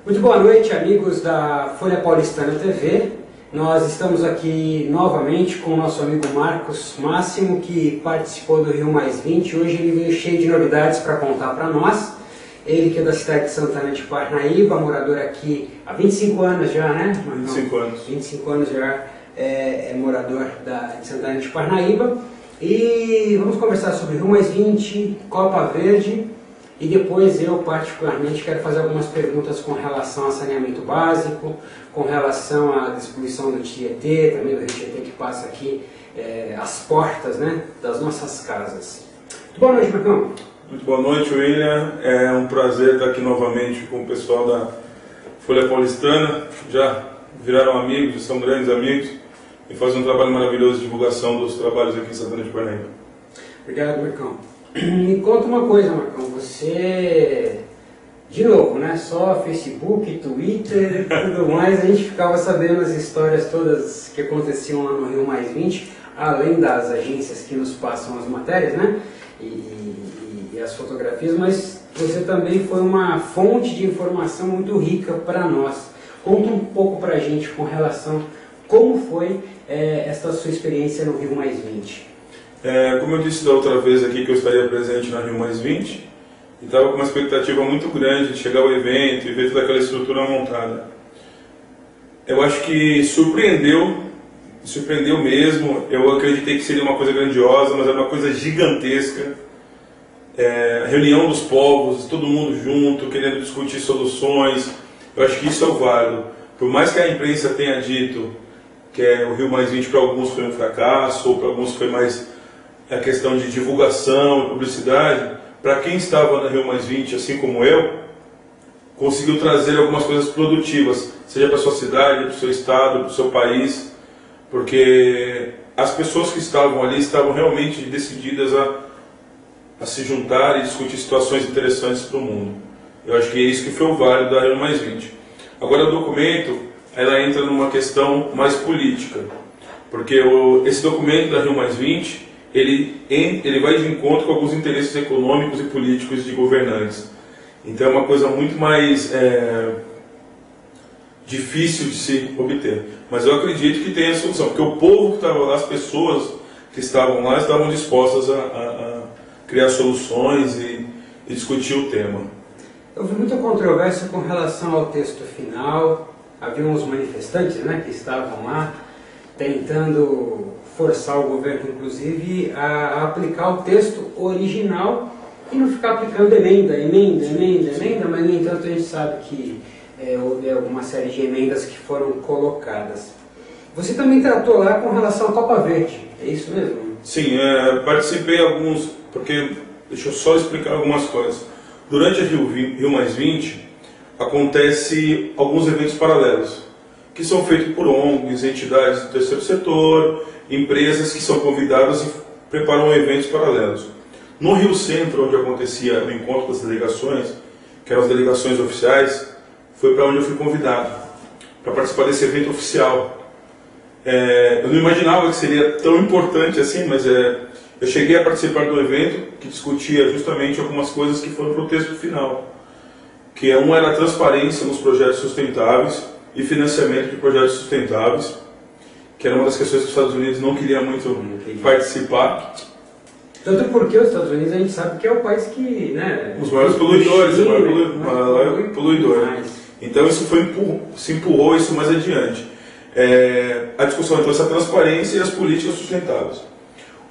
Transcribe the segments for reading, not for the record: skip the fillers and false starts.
Muito boa noite, amigos da Folha Paulistana TV. Nós estamos aqui novamente com o nosso amigo Marcos Máximo, que participou do Rio+20. Hoje ele veio cheio de novidades para contar para nós. Ele que é da cidade de Santana de Parnaíba, morador aqui há 25 anos já, né? 25 anos. 25 anos já é morador de Santana de Parnaíba. E vamos conversar sobre Rio+20, Copa Verde. E depois eu, particularmente, quero fazer algumas perguntas com relação a saneamento básico, com relação à distribuição do Tietê, também do Rio Tietê que passa aqui às portas, né, das nossas casas. Muito boa noite, Marcão. Muito boa noite, William. É um prazer estar aqui novamente com o pessoal da Folha Paulistana. Já viraram amigos, são grandes amigos, e fazem um trabalho maravilhoso de divulgação dos trabalhos aqui em Santana de Parnaíba. Obrigado, Marcão. Me conta uma coisa, Marcão, você, de novo, né, só Facebook, Twitter e tudo mais, a gente ficava sabendo as histórias todas que aconteciam lá no Rio+20, além das agências que nos passam as matérias, né, e as fotografias, mas você também foi uma fonte de informação muito rica para nós. Conta um pouco para a gente com relação a como foi esta sua experiência no Rio+20. Como eu disse da outra vez aqui que eu estaria presente na Rio+20, e estava com uma expectativa muito grande de chegar ao evento e ver toda aquela estrutura montada. Eu acho que surpreendeu mesmo. Eu acreditei que seria uma coisa grandiosa, mas era uma coisa gigantesca. Reunião dos povos, todo mundo junto, querendo discutir soluções. Eu acho que isso é o válido. Por mais que a imprensa tenha dito que o Rio+20 para alguns foi um fracasso, ou para alguns foi mais a questão de divulgação, publicidade, para quem estava na Rio+20, assim como eu, conseguiu trazer algumas coisas produtivas, seja para a sua cidade, para o seu estado, para o seu país, porque as pessoas que estavam ali estavam realmente decididas a se juntar e discutir situações interessantes para o mundo. Eu acho que é isso que foi o válido da Rio+20. Agora o documento, ela entra numa questão mais política, porque esse documento da Rio+20, ele vai de encontro com alguns interesses econômicos e políticos de governantes. Então é uma coisa muito mais difícil de se obter. Mas eu acredito que tem a solução, porque o povo que estava lá, as pessoas que estavam lá, estavam dispostas a criar soluções e discutir o tema. Houve muita controvérsia com relação ao texto final. Havia uns manifestantes, né, que estavam lá tentando forçar o governo, inclusive, a aplicar o texto original e não ficar aplicando emenda, mas, no entanto, a gente sabe que houve alguma série de emendas que foram colocadas. Você também tratou lá com relação à Copa Verde, é isso mesmo? Sim, participei alguns, porque, deixa eu só explicar algumas coisas. Durante a Rio+20, acontece alguns eventos paralelos, que são feitos por ONGs, entidades do terceiro setor, empresas que são convidadas e preparam eventos paralelos. No Rio Centro, onde acontecia o encontro das delegações, que eram as delegações oficiais, foi para onde eu fui convidado, para participar desse evento oficial. Eu não imaginava que seria tão importante assim, mas eu cheguei a participar do evento que discutia justamente algumas coisas que foram para o texto final, que um era a transparência nos projetos sustentáveis e financiamento de projetos sustentáveis, que era uma das questões que os Estados Unidos não queria muito participar. Tanto porque os Estados Unidos a gente sabe que é o país que, né, os maiores poluidores, o maior poluidor. Então isso se empurrou isso mais adiante. A discussão entre essa transparência e as políticas sustentáveis.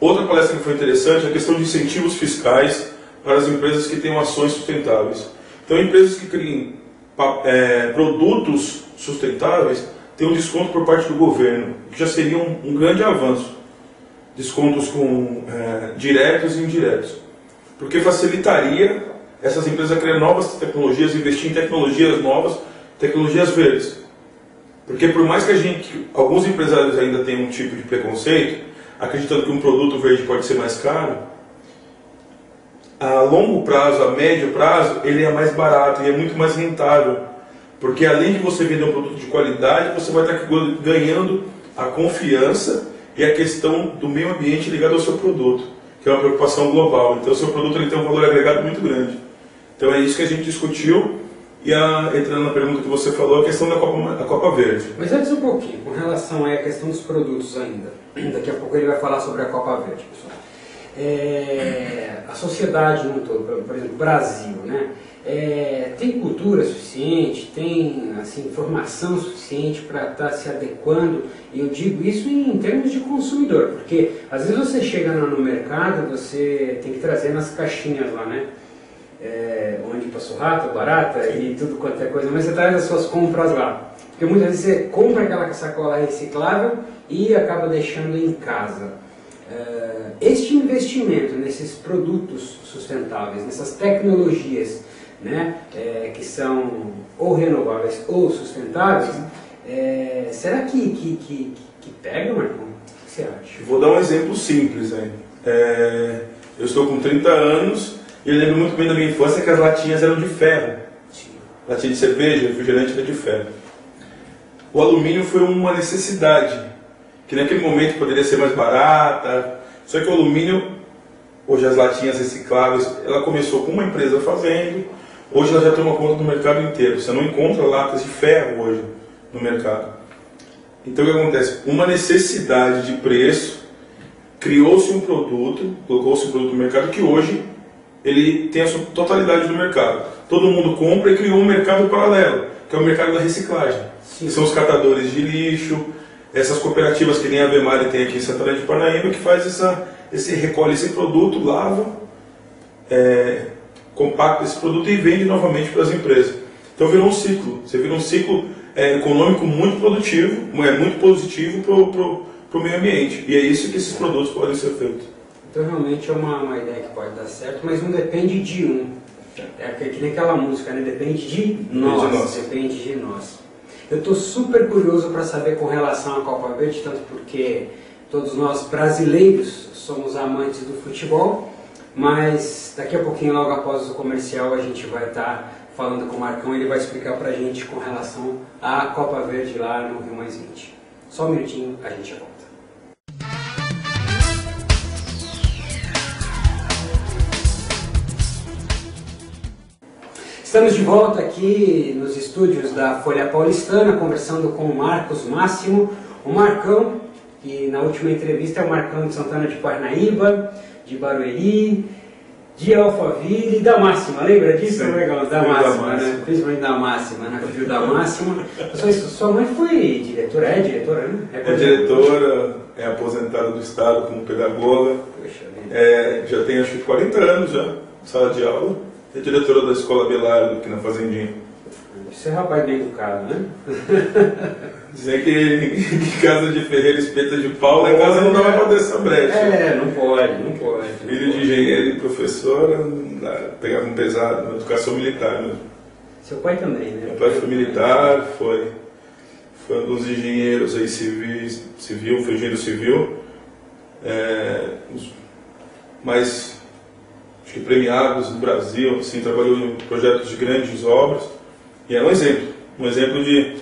Outra palestra que foi interessante é a questão de incentivos fiscais para as empresas que tenham ações sustentáveis. Então, empresas que criem produtos sustentáveis têm um desconto por parte do governo, que já seria um grande avanço. Descontos diretos e indiretos. Porque facilitaria essas empresas a criar novas tecnologias, investir em tecnologias novas, tecnologias verdes. Porque por mais que alguns empresários ainda tenham um tipo de preconceito, acreditando que um produto verde pode ser mais caro, a longo prazo, a médio prazo, ele é mais barato e é muito mais rentável. Porque além de você vender um produto de qualidade, você vai estar ganhando a confiança e a questão do meio ambiente ligado ao seu produto, que é uma preocupação global. Então o seu produto ele tem um valor agregado muito grande. Então é isso que a gente discutiu E entrando na pergunta que você falou, a questão da Copa Verde. Mas antes um pouquinho, com relação à questão dos produtos ainda. Daqui a pouco ele vai falar sobre a Copa Verde, pessoal. A sociedade no todo, por exemplo, o Brasil, né? Tem cultura suficiente, tem assim, informação suficiente para estar se adequando, e eu digo isso em termos de consumidor, porque às vezes você chega no mercado, você tem que trazer nas caixinhas lá, né? Onde passou rato, barata e tudo quanto é coisa, mas você traz as suas compras lá, porque muitas vezes você compra aquela sacola reciclável e acaba deixando em casa. Este investimento nesses produtos sustentáveis, nessas tecnologias, né, que são ou renováveis ou sustentáveis, será que pega, Marcão? O que você acha? Vou dar um exemplo simples aí. Eu estou com 30 anos e eu lembro muito bem da minha infância que as latinhas eram de ferro. Sim. Latinha de cerveja, refrigerante era de ferro. O alumínio foi uma necessidade, que naquele momento poderia ser mais barata, só que o alumínio, hoje as latinhas recicláveis, ela começou com uma empresa fazendo, hoje ela já toma conta do mercado inteiro. Você não encontra latas de ferro hoje no mercado. Então o que acontece? Uma necessidade de preço, criou-se um produto, colocou-se um produto no mercado que hoje ele tem a sua totalidade no mercado. Todo mundo compra e criou um mercado paralelo, que é o mercado da reciclagem. Que são os catadores de lixo, essas cooperativas que nem a Vemari tem aqui em Santana de Parnaíba, que faz recolhe esse produto, lava, compacta esse produto e vende novamente para as empresas. Então virou um ciclo. Você vira um ciclo econômico muito produtivo, muito positivo para o meio ambiente. E é isso que esses produtos podem ser feitos. Então realmente é uma ideia que pode dar certo, mas não depende de um. É que nem aquela música, né? Depende de nós. Depende de nós. Eu estou super curioso para saber com relação à Copa Verde, tanto porque todos nós brasileiros somos amantes do futebol, mas daqui a pouquinho, logo após o comercial, a gente vai estar falando com o Marcão e ele vai explicar para a gente com relação à Copa Verde lá no Rio Mais 20. Só um minutinho, a gente já volta. Estamos de volta aqui nos estúdios da Folha Paulistana, conversando com o Marcos Máximo, o Marcão, que na última entrevista é o Marcão de Santana de Parnaíba, de Barueri, de Alphaville e da Máxima, lembra disso? Sim, Legal, da Máxima, né? Principalmente da Máxima, né? Filho da Máxima. Sua mãe foi diretora, é diretora, né? É diretora, é aposentada do Estado como pedagoga. Poxa vida. Já tem acho que 40 anos já, sala de aula. É diretora da Escola Belardo aqui na Fazendinha. Você é rapaz bem educado, né? Dizem que casa de ferreiro espeta de pau, na casa não dava para descer a brecha. Não pode. Filho de engenheiro e professora, pegava um pesado na educação militar mesmo. Seu pai também, né? Meu pai foi militar, foi um dos engenheiros aí civil, foi engenheiro civil, mas acho que premiados no Brasil, assim, trabalhou em projetos de grandes obras, e é um exemplo de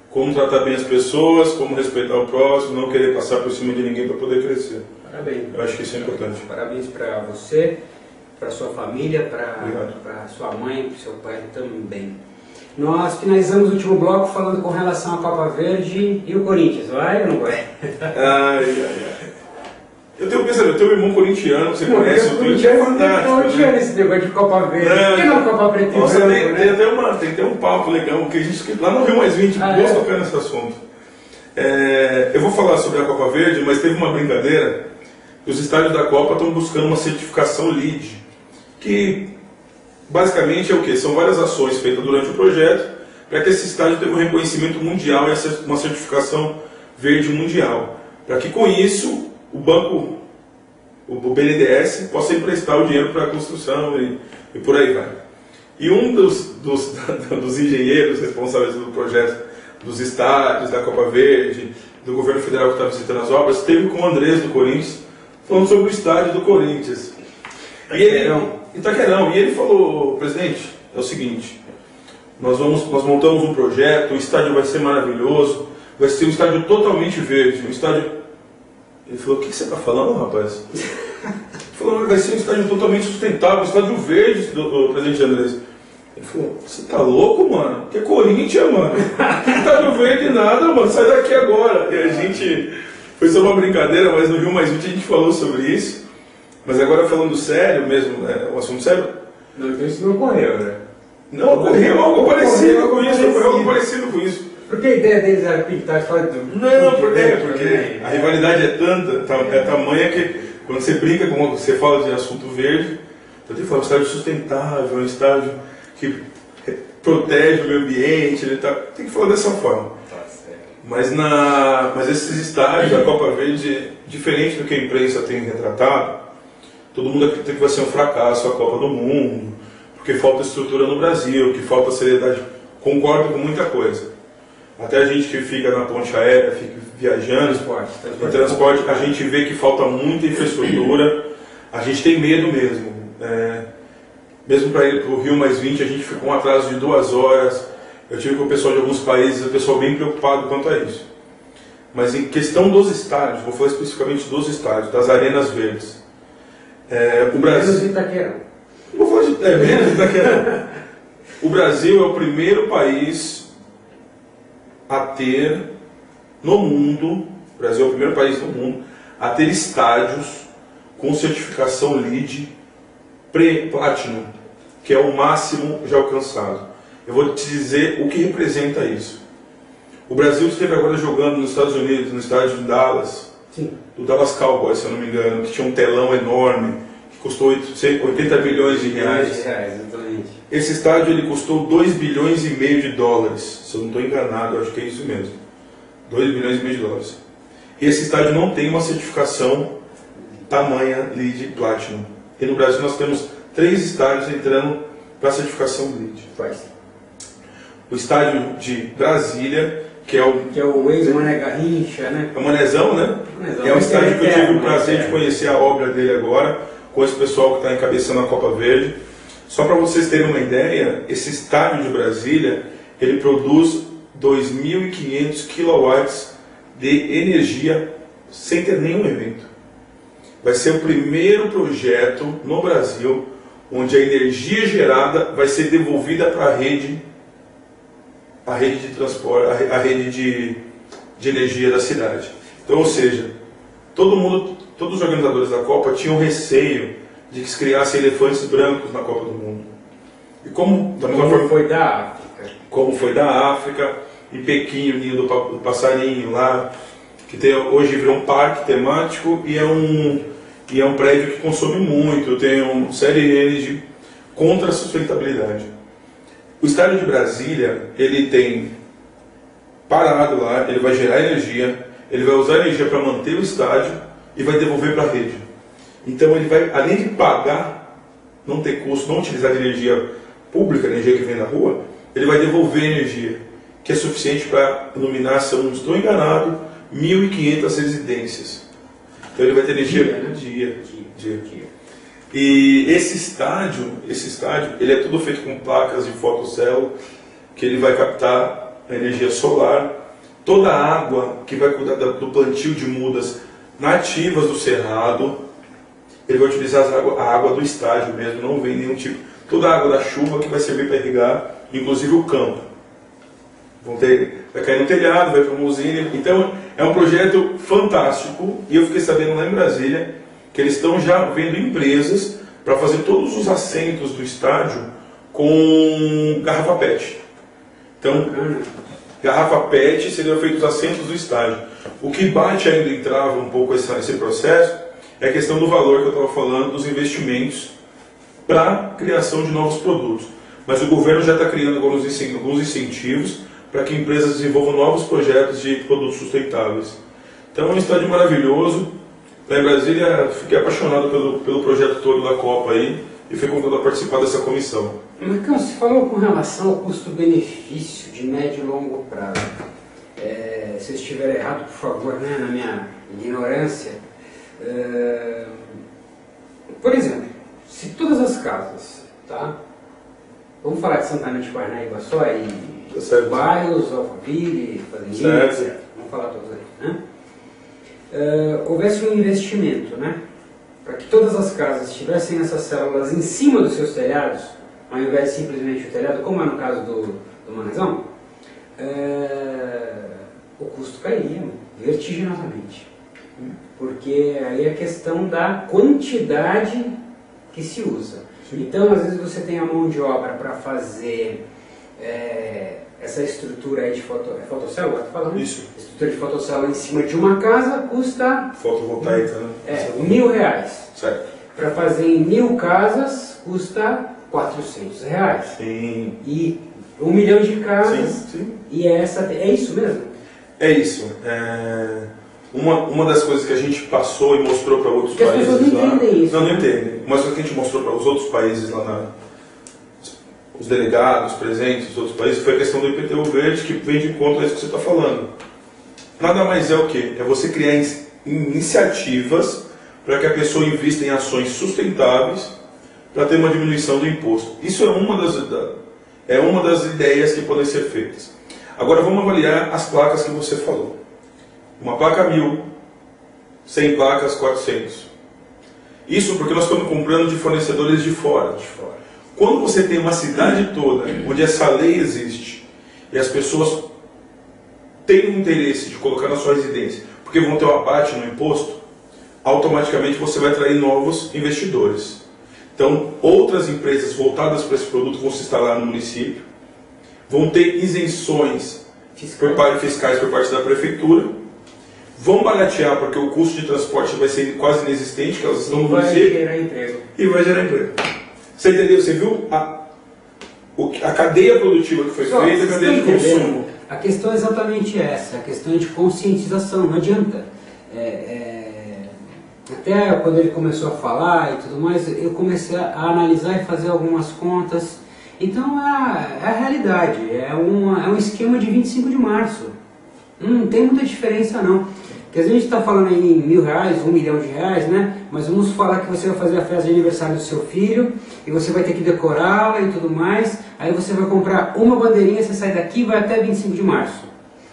como tratar bem as pessoas, como respeitar o próximo, não querer passar por cima de ninguém para poder crescer. Parabéns. Eu acho que isso é importante. Parabéns para você, para sua família, para sua mãe, para seu pai também. Nós finalizamos o último bloco falando com relação à Copa Verde e o Corinthians, vai ou não vai? Eu tenho pensamento, eu tenho um irmão corintiano, você conhece, o Twitch é fantástico. Não tinha esse negócio de Copa Verde, por que não Copa Preta e Nossa, Branco, tem que ter um papo legal, que a gente lá no Rio Mais 20 gosta tocar nesse assunto. Eu vou falar sobre a Copa Verde, mas teve uma brincadeira, que os estádios da Copa estão buscando uma certificação LEED, que basicamente é o quê? São várias ações feitas durante o projeto, para que esse estádio tenha um reconhecimento mundial, uma certificação verde mundial, para que com isso o banco, o BNDES, possa emprestar o dinheiro para a construção e por aí vai. E um dos engenheiros responsáveis do projeto dos estádios, da Copa Verde, do governo federal que está visitando as obras, esteve com o Andrés do Corinthians, falando sobre o estádio do Corinthians. Itaquerão. E ele falou, presidente, é o seguinte, nós montamos um projeto, o estádio vai ser maravilhoso, vai ser um estádio totalmente verde, um estádio... Ele falou, o que você está falando, rapaz? Ele falou, vai ser um estádio totalmente sustentável, um estádio verde, do presidente Andrés. Ele falou, você tá louco, mano? Que é Corinthians, mano. Não tá no verde nada, mano. Sai daqui agora. E a gente... Foi só uma brincadeira, mas no Rio+20 a gente falou sobre isso. Mas agora falando sério mesmo, um assunto sério. Não, então isso não ocorreu, né? Não, ocorreu algo parecido com isso. Ocorreu algo parecido com isso. Porque a ideia deles era pintar de falar tudo. Não, porque a rivalidade é tanta, é tamanha que quando você brinca, com você fala de assunto verde, eu tenho que falar um estádio sustentável, um estádio que protege o meio ambiente, tem que falar dessa forma. Mas esses estádios da Copa Verde, diferente do que a imprensa tem retratado, todo mundo acredita que vai ser um fracasso a Copa do Mundo, porque falta estrutura no Brasil, que falta seriedade. Concordo com muita coisa. Até a gente que fica na ponte aérea, fica viajando, em transporte, a gente vê que falta muita infraestrutura, a gente tem medo mesmo. Mesmo para ir para o Rio+20, a gente ficou um atraso de 2 horas. Eu tive com o pessoal de alguns países, o pessoal bem preocupado quanto a isso. Mas em questão dos estádios, vou falar especificamente dos estádios, das arenas verdes. O Brasil... Menos Itaquera. Vou falar de... menos Itaquera. O Brasil é o primeiro país a ter no mundo, o Brasil é o primeiro país no mundo a ter estádios com certificação LEED pré-Platinum, que é o máximo já alcançado. Eu vou te dizer o que representa isso. O Brasil esteve agora jogando nos Estados Unidos, no estádio de Dallas, Sim. do Dallas Cowboys, se eu não me engano, que tinha um telão enorme, que custou 80 bilhões de reais. Exatamente. Esse estádio ele custou 2,5 bilhões de dólares, se eu não estou enganado, eu acho que é isso mesmo. 2,5 bilhões de dólares. E esse estádio não tem uma certificação tamanha LEED Platinum. E no Brasil nós temos 3 estádios entrando para a certificação LEED. O estádio de Brasília, que é o ex-Mané Garrincha, né? É o Manezão, né? Manezão. É um estádio que eu tive o prazer de conhecer a obra dele agora, com esse pessoal que está encabeçando a Copa Verde. Só para vocês terem uma ideia, esse estádio de Brasília, ele produz 2.500 kW de energia sem ter nenhum evento. Vai ser o primeiro projeto no Brasil onde a energia gerada vai ser devolvida para a rede de transporte, a rede de energia da cidade. Então, ou seja, todos os organizadores da Copa tinham receio de que se criassem elefantes brancos na Copa do Mundo. E como foi da África. Como foi da África, em Pequim, o ninho do passarinho lá, que hoje virou um parque temático e é um prédio que consome muito, tem uma série de contra a sustentabilidade. O estádio de Brasília, ele tem parado lá, ele vai gerar energia, ele vai usar energia para manter o estádio e vai devolver para a rede. Então ele vai, além de pagar, não ter custo, não utilizar de energia pública, energia que vem da rua, ele vai devolver energia, que é suficiente para iluminar, se eu não estou enganado, 1.500 residências. Então ele vai ter energia dia. E esse estádio, ele é tudo feito com placas de fotocélula, que ele vai captar a energia solar. Toda a água que vai cuidar do plantio de mudas nativas do cerrado, ele vai utilizar a água do estádio mesmo, não vem nenhum tipo. Toda a água da chuva que vai servir para irrigar, inclusive o campo. Vai cair no telhado, vai para uma usina. Então é um projeto fantástico. E eu fiquei sabendo lá em Brasília que eles estão já vendo empresas para fazer todos os assentos do estádio com garrafa PET. Então, garrafa PET seriam feitos os assentos do estádio. O que bate ainda em trava um pouco esse processo é a questão do valor que eu estava falando, dos investimentos para a criação de novos produtos. Mas o governo já está criando alguns incentivos para que empresas desenvolvam novos projetos de produtos sustentáveis. Então é um estádio maravilhoso. Lá em Brasília, fiquei apaixonado pelo projeto todo da Copa aí e fui convidado a participar dessa comissão. Marcão, você falou com relação ao custo-benefício de médio e longo prazo. Se eu estiver errado, por favor, né, na minha ignorância. Por exemplo, se todas as casas, tá? Vamos falar de Santana de Parnaíba só e bairros, Alphaville, Fazendinha, etc. Vamos falar todos aí, né? Houvesse um investimento, né? Para que todas as casas tivessem essas células em cima dos seus telhados, ao invés de simplesmente o telhado, como é no caso do Manezão, o custo cairia vertiginosamente. Porque aí é a questão da quantidade que se usa. Então, às vezes você tem a mão de obra para fazer essa estrutura aí de fotossélula, tá falando? Isso. Estrutura de fotossélula em cima de uma casa custa fotovoltaica, né? R$1.000. Certo. Para fazer em 1.000 casas custa R$400. Sim. E 1 milhão de casas. Sim. E é isso mesmo? É isso. Uma das coisas que a gente passou e mostrou para outros porque países as pessoas não entendem isso. Não entendem. Uma coisa que a gente mostrou para os outros países lá os delegados presentes dos outros países, foi a questão do IPTU verde, que vem de encontro a isso que você está falando. Nada mais é o quê? É você criar iniciativas para que a pessoa invista em ações sustentáveis para ter uma diminuição do imposto. Isso é uma das ideias que podem ser feitas. Agora vamos avaliar as placas que você falou. Uma placa 1.000, 100 placas 400. Isso porque nós estamos comprando de fornecedores de fora. Quando você tem uma cidade toda onde essa lei existe e as pessoas têm o interesse de colocar na sua residência, porque vão ter um abate no imposto, automaticamente você vai atrair novos investidores. Então, outras empresas voltadas para esse produto vão se instalar no município, vão ter isenções fiscais por parte da prefeitura, vão baratear porque o custo de transporte vai ser quase inexistente, que elas estão no município, e vai gerar emprego. Você entendeu? Você viu a cadeia produtiva que foi feita, a cadeia de consumo. A questão é exatamente essa, a questão é de conscientização, não adianta. Até quando ele começou a falar e tudo mais, eu comecei a analisar e fazer algumas contas. Então é a realidade, é um esquema de 25 de março. Não tem muita diferença não. Porque a gente está falando aí em R$1.000, R$1 milhão, né? Mas vamos falar que você vai fazer a festa de aniversário do seu filho e você vai ter que decorá-la e tudo mais. Aí você vai comprar uma bandeirinha, você sai daqui e vai até 25 de março.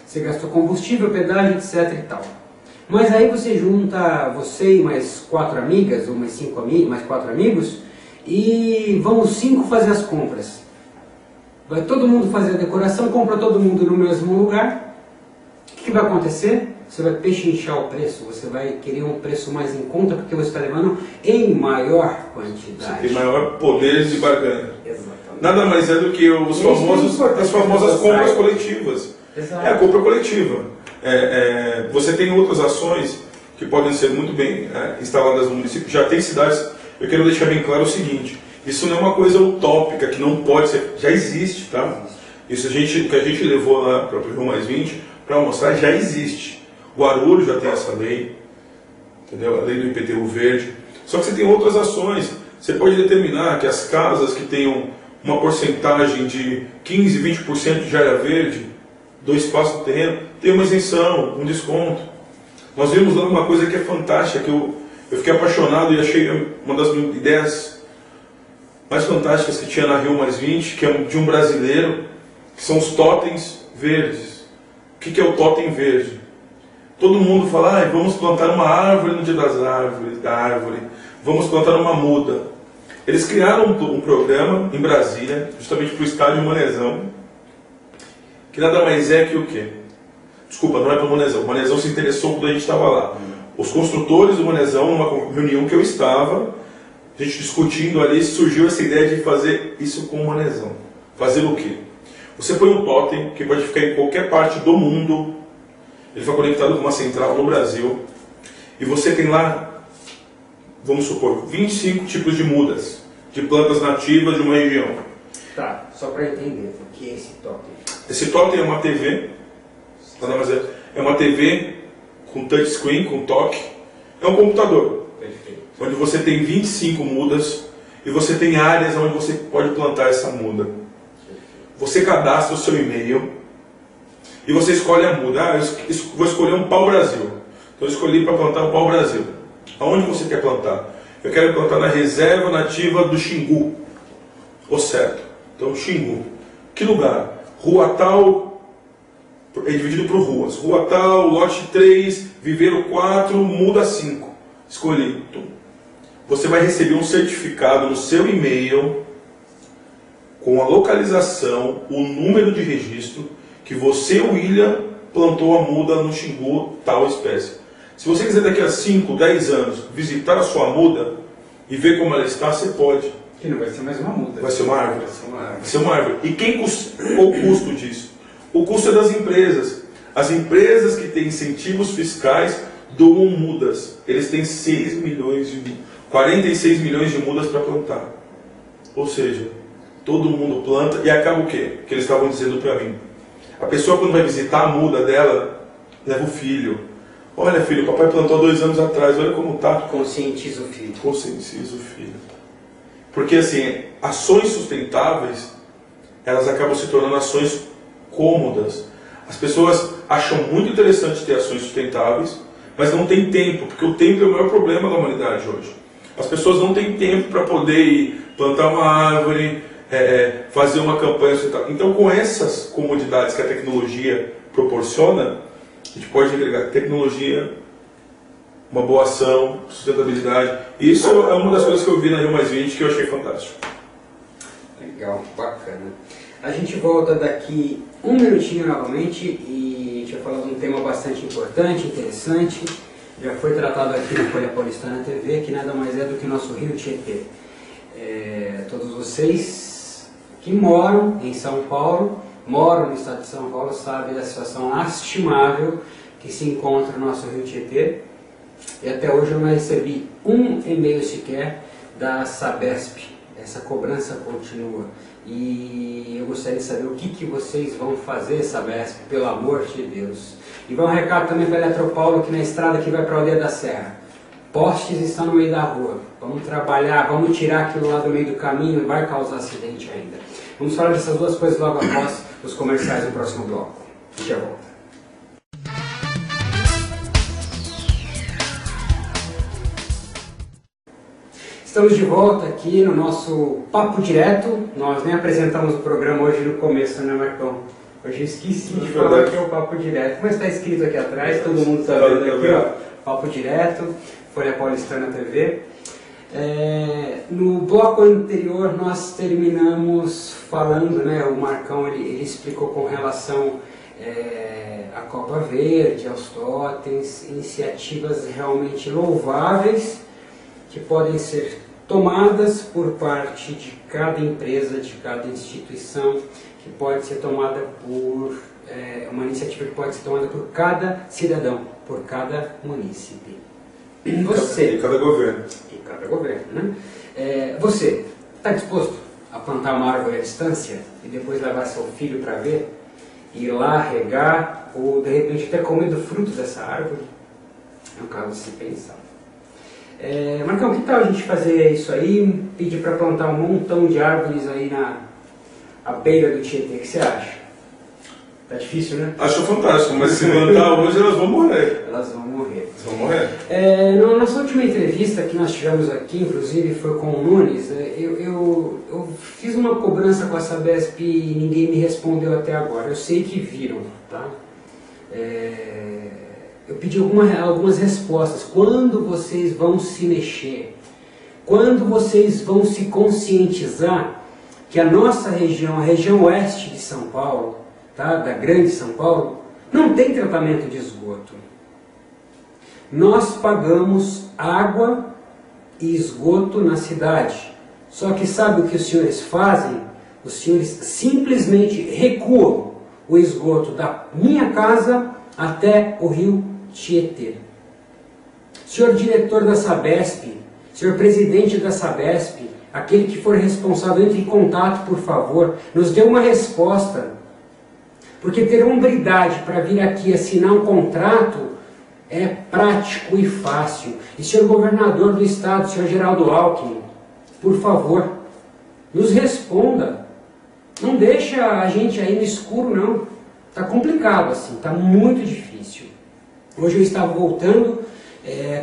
Você gastou combustível, pedágio, etc e tal. Mas aí você junta você e mais 4 amigas, ou mais 5 amigos, mais 4 amigos, e vão os 5 fazer as compras. Vai todo mundo fazer a decoração, compra todo mundo no mesmo lugar. O que vai acontecer? Você vai pechinchar o preço, você vai querer um preço mais em conta porque você está levando em maior quantidade. Você tem maior poder de barganha. Exatamente. Nada mais é do que as famosas compras coletivas. Exato. É a compra coletiva. Você tem outras ações que podem ser muito bem instaladas no município. Já tem cidades, eu quero deixar bem claro o seguinte, isso não é uma coisa utópica, que não pode ser, já existe, tá? Isso que a gente levou lá para o Rio Mais 20 para mostrar, já existe. Guarulhos já tem essa lei, entendeu? A lei do IPTU verde. Só que você tem outras ações. Você pode determinar que as casas que tenham uma porcentagem de 15, 20% de área verde, 2 espaços do terreno, tem uma isenção, um desconto. Nós vimos lá uma coisa que é fantástica, que eu fiquei apaixonado e achei uma das ideias mais fantásticas que tinha na Rio Mais 20, que é de um brasileiro, que são os totens verdes. O que é o totem verde? Todo mundo fala, vamos plantar uma árvore no dia da árvore, vamos plantar uma muda. Eles criaram um programa em Brasília, justamente para o estádio Manezão, que nada mais é que o quê? Desculpa, não é para o Manezão. O Manezão se interessou quando a gente estava lá. Os construtores do Manezão, numa reunião que eu estava, a gente discutindo ali, surgiu essa ideia de fazer isso com o Manezão. Fazer o quê? Você põe um totem que pode ficar em qualquer parte do mundo. Ele foi conectado com uma central no Brasil. E você tem lá, vamos supor, 25 tipos de mudas, de plantas nativas de uma região. Tá, só para entender, o que é esse totem? Esse totem é uma TV, é uma TV com touchscreen, com toque. É um computador. Perfeito. Onde você tem 25 mudas e você tem áreas onde você pode plantar essa muda. Você cadastra o seu e-mail e você escolhe a muda. Eu vou escolher um pau-brasil. Então eu escolhi para plantar um pau-brasil. Aonde você quer plantar? Eu quero plantar na reserva nativa do Xingu. O certo. Então Xingu. Que lugar? Rua tal, é dividido por ruas. Rua tal, lote 3, viveiro 4, muda 5. Escolhi. Você vai receber um certificado no seu e-mail com a localização, o número de registro que você, William, plantou a muda no Xingu, tal espécie. Se você quiser daqui a 5, 10 anos visitar a sua muda e ver como ela está, você pode. Que não vai ser mais uma muda. Vai ser uma árvore. Vai ser uma árvore. Vai ser uma árvore. E qual o custo disso? O custo é das empresas. As empresas que têm incentivos fiscais doam mudas. Eles têm 46 milhões de mudas para plantar. Ou seja, todo mundo planta e acaba o quê? Que eles estavam dizendo para mim. A pessoa, quando vai visitar a muda dela, leva o filho. Olha, filho, o papai plantou 2 anos atrás, olha como está. Conscientiza o filho. Conscientiza o filho. Porque, assim, ações sustentáveis, elas acabam se tornando ações cômodas. As pessoas acham muito interessante ter ações sustentáveis, mas não tem tempo, porque o tempo é o maior problema da humanidade hoje. As pessoas não têm tempo para poder ir plantar uma árvore, fazer uma campanha sustentável. Então, com essas comodidades que a tecnologia proporciona, a gente pode agregar tecnologia, uma boa ação, sustentabilidade. Isso é uma das coisas que eu vi na Rio Mais 20 que eu achei fantástico. Legal, bacana. A gente volta daqui 1 minutinho novamente e a gente vai falar de um tema bastante importante, interessante. Já foi tratado aqui na Folha Paulistana TV, que nada mais é do que o nosso Rio Tietê. Todos vocês que moram em São Paulo, moram no estado de São Paulo, sabem da situação lastimável que se encontra no nosso Rio Tietê. E até hoje eu não recebi um e-mail sequer da Sabesp. Essa cobrança continua. E eu gostaria de saber o que vocês vão fazer, Sabesp, pelo amor de Deus. E vai um recado também para a Eletropaulo, aqui na estrada que vai para a Aldeia da Serra. Postes estão no meio da rua. Vamos trabalhar, vamos tirar aquilo lá do meio do caminho e vai causar acidente ainda. Vamos falar dessas duas coisas logo após os comerciais no próximo bloco. A gente já volta. Estamos de volta aqui no nosso Papo Direto. Nós nem apresentamos o programa hoje no começo, né, Marcão? Hoje eu esqueci de falar que é o Papo Direto, mas está escrito aqui atrás, todo mundo está vendo aqui, ó. Papo Direto, Folha Paulistana TV. No bloco anterior nós terminamos falando, né, o Marcão ele explicou com relação à Copa Verde, aos totens, iniciativas realmente louváveis, que podem ser tomadas por parte de cada empresa, de cada instituição, que pode ser tomada por uma iniciativa que pode ser tomada por cada cidadão, por cada munícipe. Você, E cada governo. E cada governo, né? Você está disposto a plantar uma árvore à distância e depois levar seu filho para ver? Ir lá regar ou de repente até comer do fruto dessa árvore? É um caso de se pensar. Marcão, que tal a gente fazer isso aí, pedir para plantar um montão de árvores aí à beira do Tietê? O que você acha? Tá difícil, né? Acho fantástico, mas se plantar hoje elas vão morrer. Elas vão morrer. Elas vão morrer. Na nossa última entrevista que nós tivemos aqui, inclusive foi com o Nunes, eu fiz uma cobrança com a Sabesp e ninguém me respondeu até agora. Eu sei que viram, tá? Eu pedi algumas respostas. Quando vocês vão se mexer? Quando vocês vão se conscientizar que a nossa região, a região oeste de São Paulo, tá, da grande São Paulo, não tem tratamento de esgoto. Nós pagamos água e esgoto na cidade. Só que sabe o que os senhores fazem? Os senhores simplesmente recuam o esgoto da minha casa até o rio Tietê. Senhor diretor da Sabesp, senhor presidente da Sabesp, aquele que for responsável, entre em contato, por favor, nos dê uma resposta. Porque ter hombridade para vir aqui assinar um contrato é prático e fácil. E senhor governador do estado, senhor Geraldo Alckmin, por favor, nos responda. Não deixa a gente aí no escuro, não. Está complicado assim, está muito difícil. Hoje eu estava voltando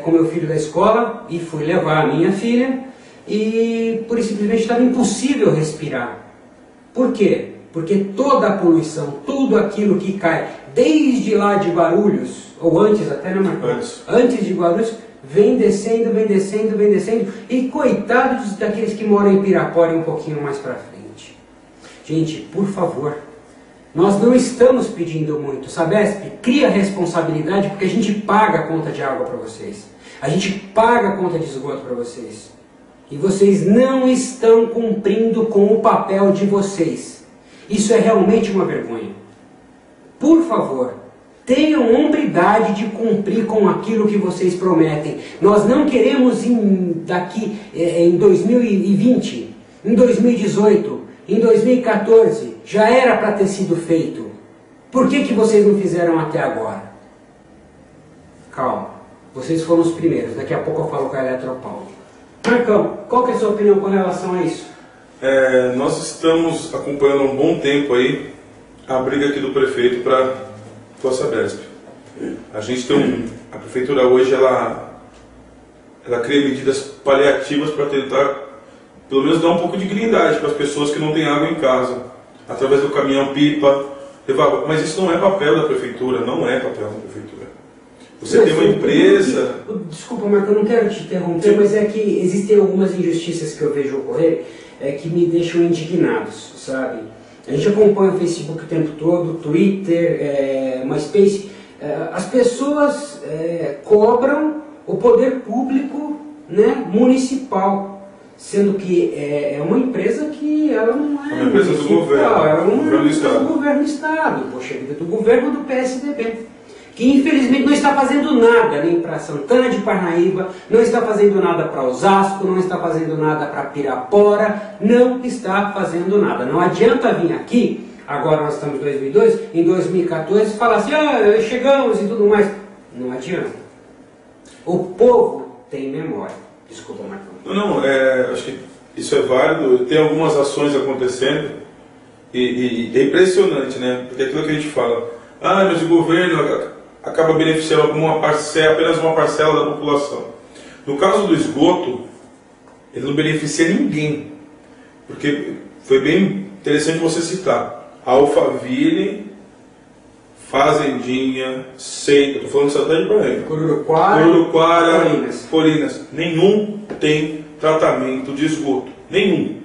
com meu filho da escola e fui levar a minha filha e por simplesmente estava impossível respirar. Por quê? Porque toda a poluição, tudo aquilo que cai, desde lá de Guarulhos, ou antes até, né, Marcos? Antes de Guarulhos, vem descendo, vem descendo, vem descendo, e coitados daqueles que moram em Pirapora e um pouquinho mais para frente. Gente, por favor, nós não estamos pedindo muito. Sabesp, cria responsabilidade porque a gente paga a conta de água para vocês. A gente paga a conta de esgoto para vocês. E vocês não estão cumprindo com o papel de vocês. Isso é realmente uma vergonha. Por favor, tenham hombridade de cumprir com aquilo que vocês prometem. Nós não queremos daqui em 2020, em 2018, em 2014, já era para ter sido feito. Por que vocês não fizeram até agora? Calma, vocês foram os primeiros, daqui a pouco eu falo com a Eletropaulo. Marcão, qual que é a sua opinião com relação a isso? Nós estamos acompanhando há um bom tempo aí a briga aqui do prefeito para a Sabesp. A gente tem a prefeitura hoje, ela cria medidas paliativas para tentar, pelo menos, dar um pouco de dignidade para as pessoas que não têm água em casa, através do caminhão-pipa, levar água. Mas isso não é papel da prefeitura, não é papel da prefeitura. Você tem uma empresa... Desculpa, Marco, eu não quero te interromper, mas é que existem algumas injustiças que eu vejo ocorrer que me deixam indignados, sabe? A gente acompanha o Facebook o tempo todo, Twitter, MySpace. As pessoas cobram o poder público, né, municipal, sendo que é uma empresa que ela não é uma empresa do governo, ela é uma empresa do governo do Estado, poxa vida, do governo do PSDB. Que infelizmente não está fazendo nada nem para Santana de Parnaíba, não está fazendo nada para Osasco, não está fazendo nada para Pirapora, não está fazendo nada. Não adianta vir aqui, agora nós estamos em 2002, em 2014, falar assim, chegamos e tudo mais. Não adianta. O povo tem memória. Desculpa, Marcão. Não, acho que isso é válido, tem algumas ações acontecendo e é impressionante, né? Porque aquilo que a gente fala, mas o governo acaba beneficiando apenas uma parcela da população. No caso do esgoto, ele não beneficia ninguém, porque foi bem interessante você citar Alphaville, Fazendinha, Seita, estou falando de Santana de Parnaíba, Cururuquara, Colinas, nenhum tem tratamento de esgoto, nenhum.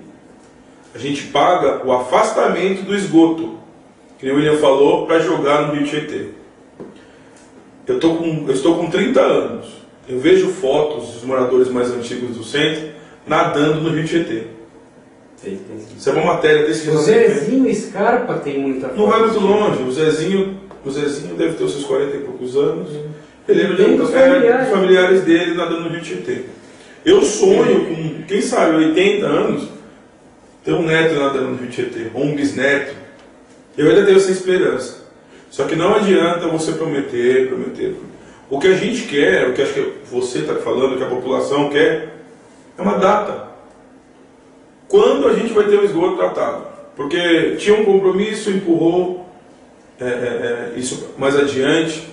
A gente paga o afastamento do esgoto, que o William falou, para jogar no Rio Tietê. Eu estou com 30 anos. Eu vejo fotos dos moradores mais antigos do centro nadando no Rio Tietê. Isso é uma matéria desse O Zezinho Scarpa tem muita foto. Não vai muito longe. O Zezinho deve ter os seus 40 e poucos anos. Ele lembra de familiares dele nadando no Rio Tietê. Eu sonho com, quem sabe, 80 anos, ter um neto nadando no Rio Tietê, ou um bisneto. Eu ainda tenho essa esperança. Só que não adianta você prometer. O que a gente quer, o que acho que você está falando, que a população quer, é uma data. Quando a gente vai ter o esgoto tratado? Porque tinha um compromisso, empurrou isso mais adiante.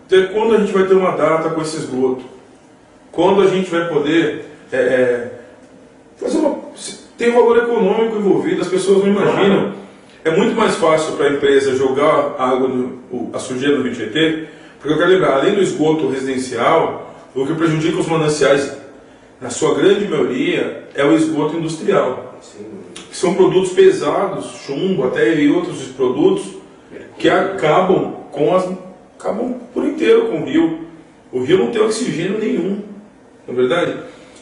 Então, quando a gente vai ter uma data com esse esgoto? Quando a gente vai poder fazer tem um valor econômico envolvido, as pessoas não imaginam. É muito mais fácil para a empresa jogar a sujeira no Rio Tietê, porque eu quero lembrar, além do esgoto residencial, o que prejudica os mananciais, na sua grande maioria, é o esgoto industrial. Que são produtos pesados, chumbo, até e outros produtos, que acabam por inteiro com o rio. O rio não tem oxigênio nenhum, não é verdade?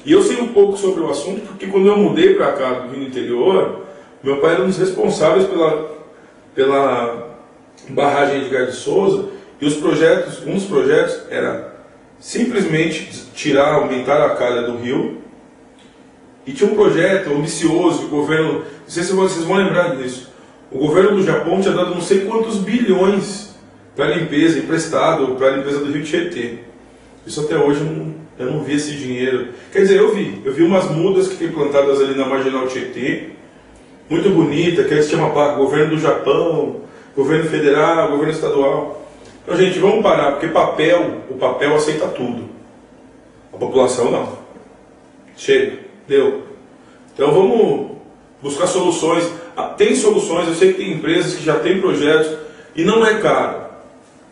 E eu sei um pouco sobre o assunto, porque quando eu mudei para cá do Rio Interior, meu pai era um dos responsáveis pela barragem de Edgar de Souza, e um dos projetos era simplesmente aumentar a calha do rio, e tinha um projeto ambicioso, o governo, não sei se vocês vão lembrar disso, o governo do Japão tinha dado não sei quantos bilhões para a limpeza, emprestado para a limpeza do Rio Tietê. Isso até hoje eu não vi esse dinheiro. Quer dizer, eu vi umas mudas que tem plantadas ali na Marginal Tietê, muito bonita, que se chama governo do Japão, governo federal, governo estadual. Então, gente, vamos parar, porque o papel aceita tudo. A população não. Chega, deu. Então vamos buscar soluções. Tem soluções, eu sei que tem empresas que já têm projetos e não é caro.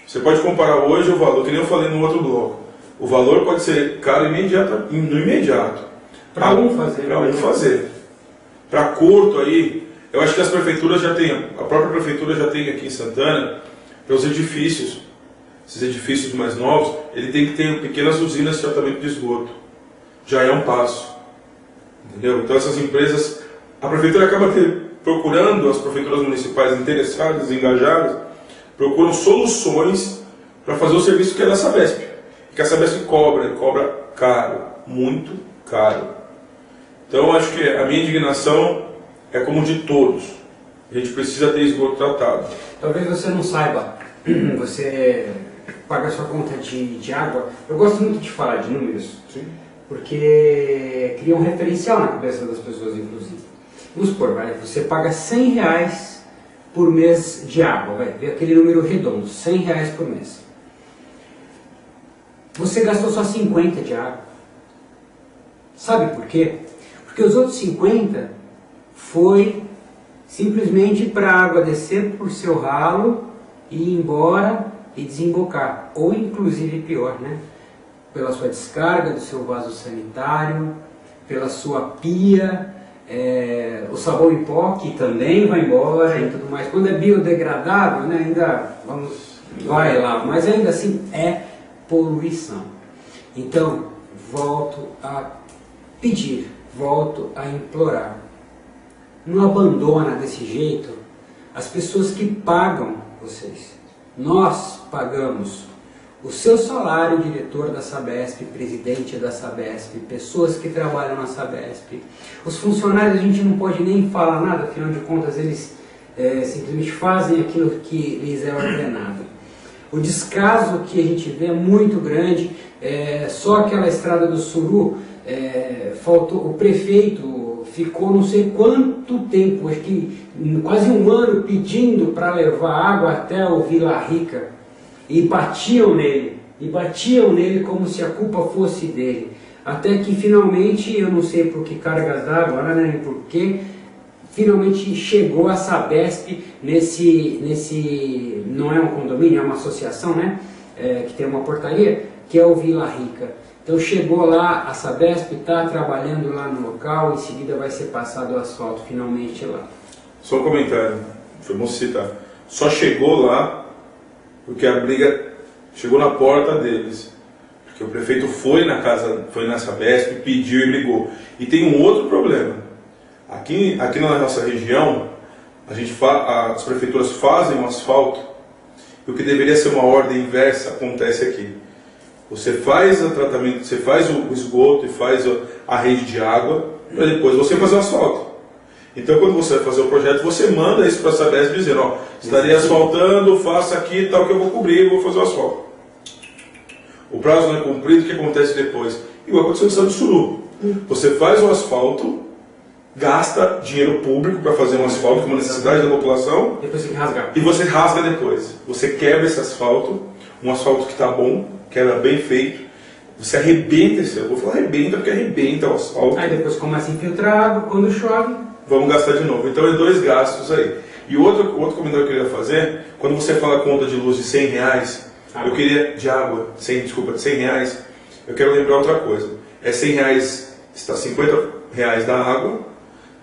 Você pode comparar hoje o valor, que nem eu falei no outro bloco. O valor pode ser caro no imediato. Para um fazer. Para curto aí, Eu acho que as prefeituras já têm, a própria prefeitura já tem aqui em Santana, para os edifícios, esses edifícios mais novos, ele tem que ter pequenas usinas de tratamento de esgoto. Já é um passo. Entendeu? Então essas empresas, a prefeitura acaba procurando, as prefeituras municipais interessadas, engajadas, procuram soluções para fazer o serviço que é da Sabesp. Que a Sabesp cobra, e cobra caro, muito caro. Então acho que a minha indignação é como de todos. A gente precisa ter esgoto tratado. Talvez você não saiba, você paga a sua conta de água. Eu gosto muito de falar de números, Sim. porque cria um referencial na cabeça das pessoas, inclusive. Vamos supor, você paga R$100 por mês de água, vai ver aquele número redondo, R$100 por mês. Você gastou só 50 de água. Sabe por quê? Porque os outros 50 foi simplesmente para a água descer por seu ralo e ir embora e desembocar. Ou inclusive pior, né? Pela sua descarga do seu vaso sanitário, pela sua pia, o sabão em pó que também vai embora e tudo mais. Quando é biodegradável, né, ainda vai lá, mas ainda assim é poluição. Então, volto a pedir, volto a implorar. Não abandona desse jeito as pessoas que pagam vocês. Nós pagamos o seu salário, diretor da Sabesp, presidente da Sabesp, pessoas que trabalham na Sabesp. Os funcionários a gente não pode nem falar nada, afinal de contas eles simplesmente fazem aquilo que lhes é ordenado. O descaso que a gente vê é muito grande, só aquela estrada do Suru, faltou, o prefeito ficou não sei quanto tempo, acho que quase um ano pedindo para levar água até o Vila Rica, e batiam nele como se a culpa fosse dele, até que finalmente, eu não sei por que cargas d'água, nem por que, finalmente chegou a Sabesp nesse não é um condomínio, é uma associação, né, que tem uma portaria, que é o Vila Rica. Então chegou lá, a Sabesp está trabalhando lá no local, em seguida vai ser passado o asfalto finalmente lá. Só um comentário, vamos citar. Só chegou lá porque a briga chegou na porta deles. Porque o prefeito foi na Sabesp, pediu e brigou. E tem um outro problema. Aqui na nossa região, as prefeituras fazem um asfalto, e o que deveria ser uma ordem inversa acontece aqui. Você faz o tratamento, você faz o esgoto e faz a rede de água, para depois você fazer o asfalto. Então, quando você vai fazer o projeto, você manda isso para a Sabesp dizendo, ó, estaria asfaltando, faça aqui tal que eu vou cobrir, vou fazer o asfalto. O prazo não é cumprido, o que acontece depois? Igual aconteceu no Santo Suru. Você faz o asfalto, gasta dinheiro público para fazer um asfalto, que é uma necessidade da população, Depois tem que rasgar. e você rasga depois. Você quebra esse asfalto, um asfalto que está bom, quebra bem feito, você arrebenta esse, eu vou falar arrebenta porque arrebenta o asfalto. Aí depois começa a infiltrar água, quando chove, vamos gastar de novo. Então é dois gastos aí. E outro comentário que eu queria fazer, quando você fala conta de luz de R$100, eu queria, de água, de R$100, eu quero lembrar outra coisa. É R$100, está R$50 da água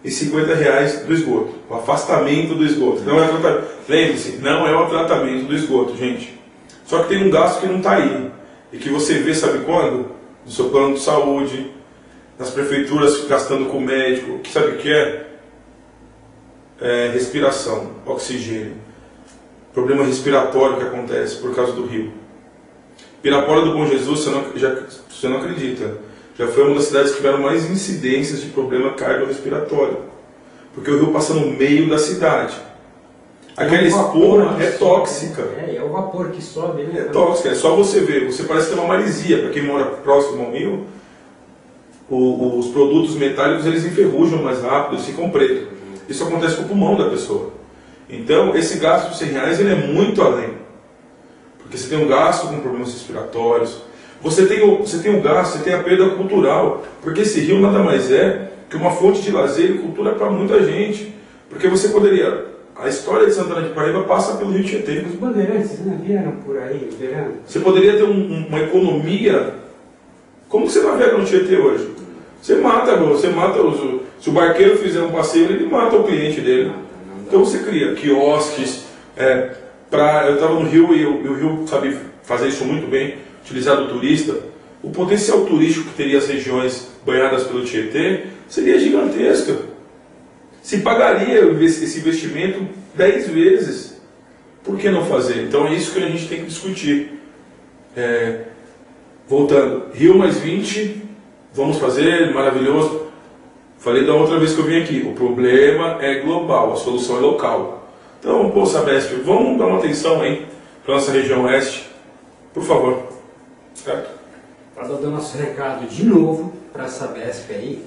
e R$50 do esgoto. O afastamento do esgoto. Não é o tratamento. Lembre-se, não é o tratamento do esgoto, gente. Só que tem um gasto que não está aí. E que você vê, sabe quando? No seu plano de saúde, nas prefeituras gastando com o médico. Que sabe o que é? Respiração, oxigênio. Problema respiratório que acontece por causa do rio. Pirapora do Bom Jesus, você não acredita, já foi uma das cidades que tiveram mais incidências de problema cardiorrespiratório. Porque o rio passa no meio da cidade. Aquela espuma é tóxica. É o vapor que sobe, né? É tóxica, é só você ver. Você parece ter uma maresia. Para quem mora próximo ao rio, os produtos metálicos eles enferrujam mais rápido, ficam pretos. Isso acontece com o pulmão da pessoa. Então, esse gasto de R$100 ele é muito além. Porque você tem um gasto com problemas respiratórios, você tem um gasto, você tem a perda cultural. Porque esse rio nada mais é que uma fonte de lazer e cultura para muita gente. Porque você poderia... A história de Santana de Paraíba passa pelo Rio Tietê. Os bandeirantes, né, vieram por aí, verão. Você poderia ter uma economia... Como você navega no Tietê hoje? Você mata Se o barqueiro fizer um passeio, ele mata o cliente dele. Então você cria quiosques. Eu estava no Rio e o Rio sabe fazer isso muito bem, utilizar o turista. O potencial turístico que teria as regiões banhadas pelo Tietê seria gigantesco. Se pagaria esse investimento 10 vezes. Por que não fazer? Então é isso que a gente tem que discutir. Voltando, Rio mais 20, vamos fazer, maravilhoso. Falei da outra vez que eu vim aqui, o problema é global, a solução é local. Então, pô, Sabesp, vamos dar uma atenção aí para a nossa região oeste, por favor. Certo? Para dar o nosso recado de novo para a Sabesp aí,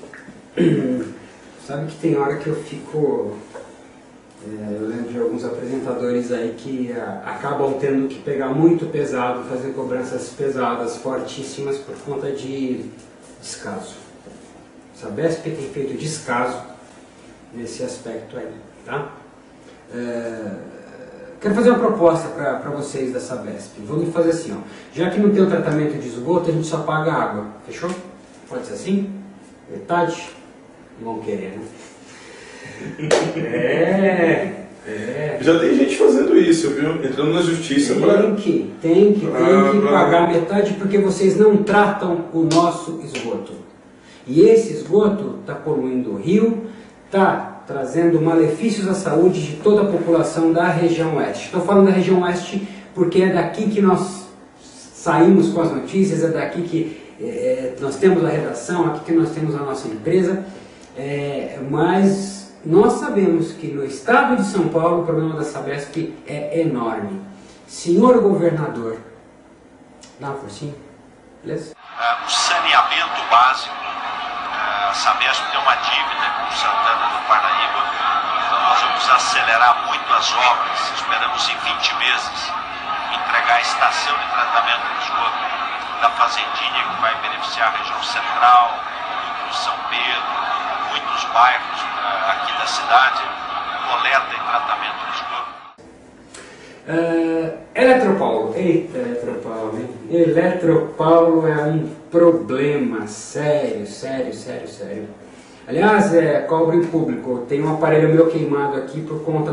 sabe que tem hora que eu fico... eu lembro de alguns apresentadores aí que acabam tendo que pegar muito pesado, fazer cobranças pesadas, fortíssimas, por conta de descaso. Sabesp tem feito descaso nesse aspecto aí, tá? Quero fazer uma proposta para vocês da Sabesp. Vamos fazer assim, ó. Já que não tem o tratamento de esgoto, a gente só paga água. Fechou? Pode ser assim? Metade? Não vão querer, né? Já tem gente fazendo isso, viu? Entrando na justiça tem que pagar metade porque vocês não tratam o nosso esgoto. E esse esgoto está poluindo o rio, está trazendo malefícios à saúde de toda a população da região oeste. Estou falando da região oeste porque é daqui que nós saímos com as notícias, é daqui que nós temos a redação, aqui que nós temos a nossa empresa, mas nós sabemos que no estado de São Paulo o problema da Sabesp é enorme. Senhor governador, dá uma forcinha, beleza? O saneamento básico, a Sabesp tem uma dívida com Santana do Parnaíba, então nós vamos acelerar muito as obras, esperamos em 20 meses entregar a estação de tratamento de esgoto da Fazendinha, que vai beneficiar a região central, o São Pedro, muitos bairros aqui da cidade, coleta e tratamento de esgoto. Eletropaulo, eita Eletropaulo, hein? Eletropaulo é um problema sério. Aliás, cobro em público, tem um aparelho meu queimado aqui por conta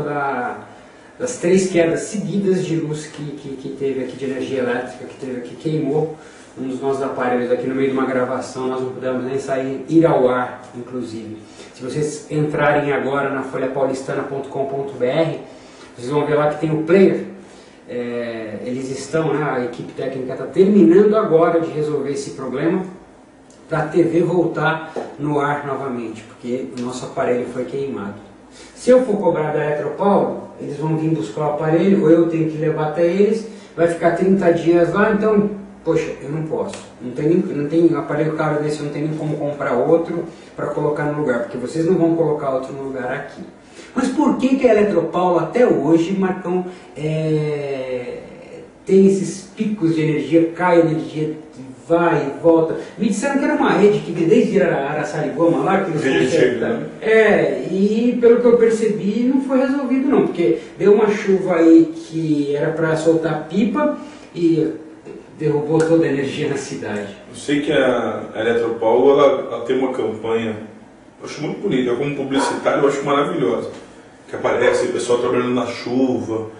das 3 quedas seguidas de luz que teve aqui, de energia elétrica, que teve aqui, queimou um dos nossos aparelhos aqui no meio de uma gravação, nós não pudemos nem ir ao ar, inclusive. Se vocês entrarem agora na folhapaulistana.com.br, vocês vão ver lá que tem o player. Eles estão, a equipe técnica está terminando agora de resolver esse problema para a TV voltar no ar novamente, porque o nosso aparelho foi queimado. Se eu for cobrar da Eletropaulo, eles vão vir buscar o aparelho, ou eu tenho que levar até eles, vai ficar 30 dias lá, então, poxa, eu não posso. Não tem aparelho caro desse, eu não tenho nem como comprar outro para colocar no lugar, porque vocês não vão colocar outro no lugar aqui. Mas por que a Eletropaulo até hoje, Marcão, tem esses picos de energia, cai energia, vai e volta? Me disseram que era uma rede que desde Araçariguama lá, que eles consertam. E pelo que eu percebi não foi resolvido não, porque deu uma chuva aí que era para soltar pipa e derrubou toda a energia na cidade. Eu sei que a Eletropaulo ela tem uma campanha, eu acho muito bonita, eu como publicitário eu acho maravilhosa, que aparece o pessoal trabalhando na chuva.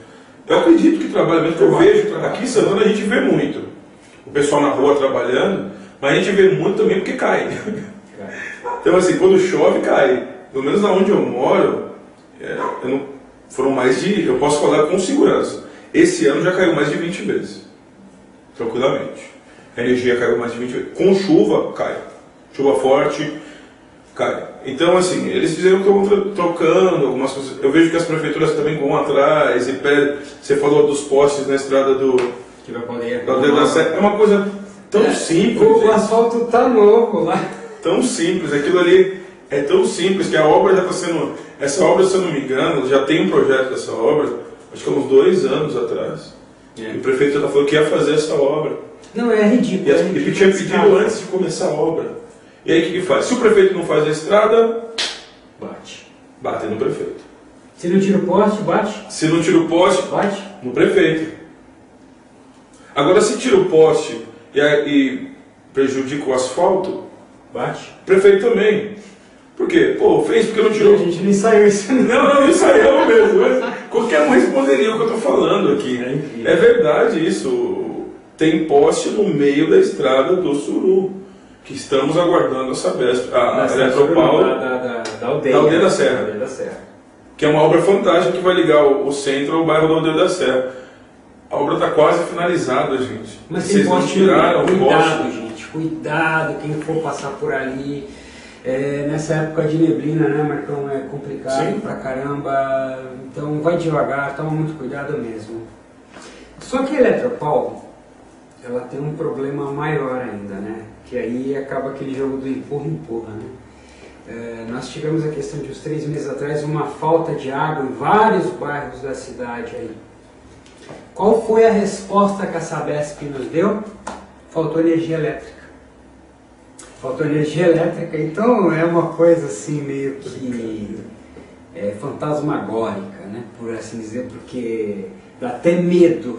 Eu acredito que trabalhamento que eu vejo, aqui em Santana a gente vê muito o pessoal na rua trabalhando, mas a gente vê muito também porque cai. Então assim, quando chove cai. Pelo menos onde eu moro, foram mais de, eu posso falar com segurança, esse ano já caiu mais de 20 vezes, tranquilamente. A energia caiu mais de 20 vezes. Com chuva, cai. Chuva forte, cai. Então, assim, eles fizeram que eu trocando algumas coisas. Eu vejo que as prefeituras também vão atrás e pedem. Você falou dos postes na estrada do. Que vai poder. É uma coisa tão simples. O asfalto tá novo lá. Tão simples. Aquilo ali é tão simples que a obra já está sendo. Essa obra, se eu não me engano, já tem um projeto dessa obra, acho que há uns 2 anos atrás. E o prefeito já falou que ia fazer essa obra. Não, é ridículo. E tinha pedido antes de começar a obra. E aí o que faz? Se o prefeito não faz a estrada, bate no prefeito. Se não tira o poste, bate. Se não tira o poste, bate no prefeito. Agora, se tira o poste e prejudica o asfalto, bate. O prefeito também. Por quê? Pô, fez porque não tirou. A gente não ensaiou isso. Não ensaiou mesmo. Qualquer um responderia o que eu estou falando aqui. É verdade isso. Tem poste no meio da estrada do Suru, que estamos aguardando a Sabesp, a Eletropaulo, da aldeia da Serra. Que é uma obra fantástica que vai ligar o centro ao bairro da Aldeia da Serra. A obra está quase finalizada, gente. Mas vocês não tiraram, cuidado, gente, cuidado, quem for passar por ali. Nessa época de neblina, né, Marcão, é complicado. Sim. Pra caramba, então vai devagar, toma muito cuidado mesmo. Só que a Eletropaulo, ela tem um problema maior ainda, né, que aí acaba aquele jogo do empurra-empurra, né. Nós tivemos a questão de uns 3 meses atrás uma falta de água em vários bairros da cidade aí. Qual foi a resposta que a Sabesp nos deu? Faltou energia elétrica. Faltou energia elétrica, então é uma coisa assim meio que fantasmagórica, né? Por assim dizer, porque dá até medo,